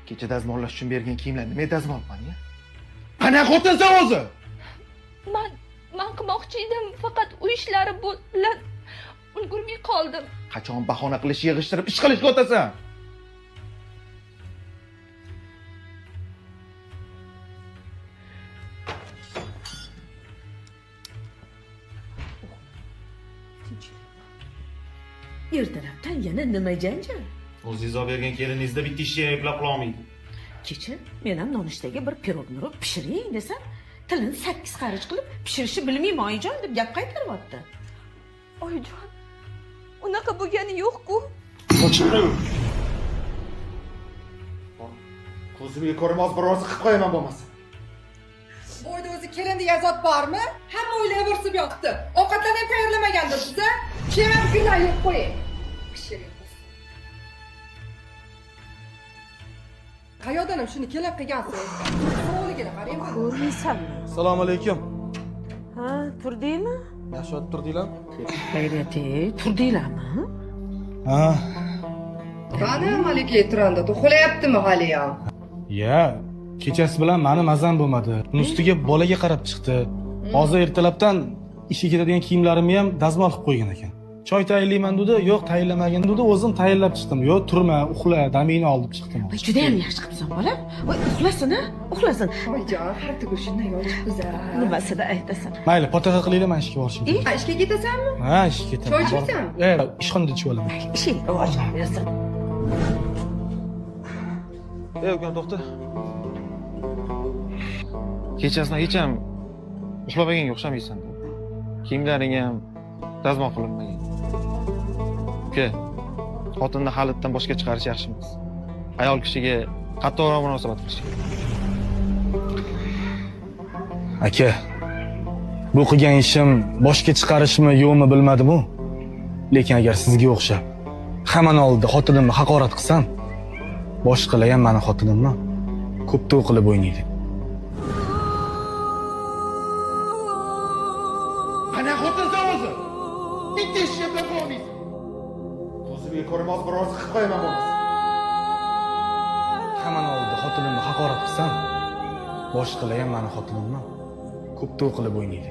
Kecha dazmollash uchun bergan kiyimlarni men dazmolman ya. Qanaqa xotinsan o'zi? Man qilmoqchi edim, faqat uy ishlari bilan ulgurmay qoldim. Qachon bahona qilish yig'ishtirib ish qilishga o'tasan? Ertalabdan yana nima janjal? O'zingiz olib bergan keliningizni bitta ishga eplab qila olmaydi. Kecha men ham nonushtaga bir pirogni urib pishiring desam, tilini 8 qarich qilib pishirishni bilmayman oyijon deb gap qaytaryapti. Oyijon, unaqa bo'lgani yo'q-ku. Qochib ko'zimga ko'rmas biroz qilib qo'yaman bo'lmasa. Bo'yda o'zi kelin degan zot bormi? Hamma o'ylayverib yotibdi. Ovqatlarni ham tayyorlamagandir siz-a? Kerak gullar yo'q qo'ying. Pishiring. Qayoqdanam shuni kelib qilgansiz? Sog'ligini qarang. Ko'rmaysanmi? Assalomu alaykum. Ha, turdingmi? Yaxshi o'tib turdinglar? Xayriyat-ey, turdinglarmi? Ha. Qani Malika e'tiranda to'xlayaptimi hali ham? Ya, kechasi bilan meni mazam bo'lmadi. Uning ustiga bolaga qarab chiqdi. Hozir ertalabdan ishga ketadigan kiyimlarimni ham dazmol qilib qo'ygan ekan. Choy tayinlayman dedi, yo'q tayinlamagan dedi, o'zim tayinlab chiqdim. Yo'q, turma, uxla, damingni ol deb chiqdim. Voy, juda ham yaxshi qilibsan, bolam. Voy, uxlasin-a, uxlasin. Voyjon, har tugul shunday yolchibsiz-a. Nimasini aytasan? Mayli, potaqa qilinglar, men ishga borishim kerak. Ha, ishga ketasanmi? Ha, ishga ketaman. Choy ichibsanmi? Ishxonada ichib olaman. Ishing rivojlan bersin. Ukam to'xta. Kechasidan hech ham uxlamaganga o'xshamaysan. Kiyimlaring ham dazmol qilinmagan. Uka, xotinni halitdan boshga chiqarish yaxshi emas. Ayol kishiga qattiqroq munosabat qilish kerak. Aka, bu qilgan ishim boshga chiqarishmi, yo'qmi bilmadim-u. Lekin agar sizga o'xshab hammaning oldida xotinimni haqorat qilsam, boshqalar ham meni xotinimni ko'p-to'q qilib o'ynaydi. Qanaqa xotinsan o'zi? Bitta ishga eplab qila olmaysan. Ko'zimga ko'rmas biroz qilib qo'yaman bo'lmasa. Hammaning oldida xotinimni haqorat qilsam, boshqalar ham meni xotinimni ko'p-to'q qilib o'ynaydi.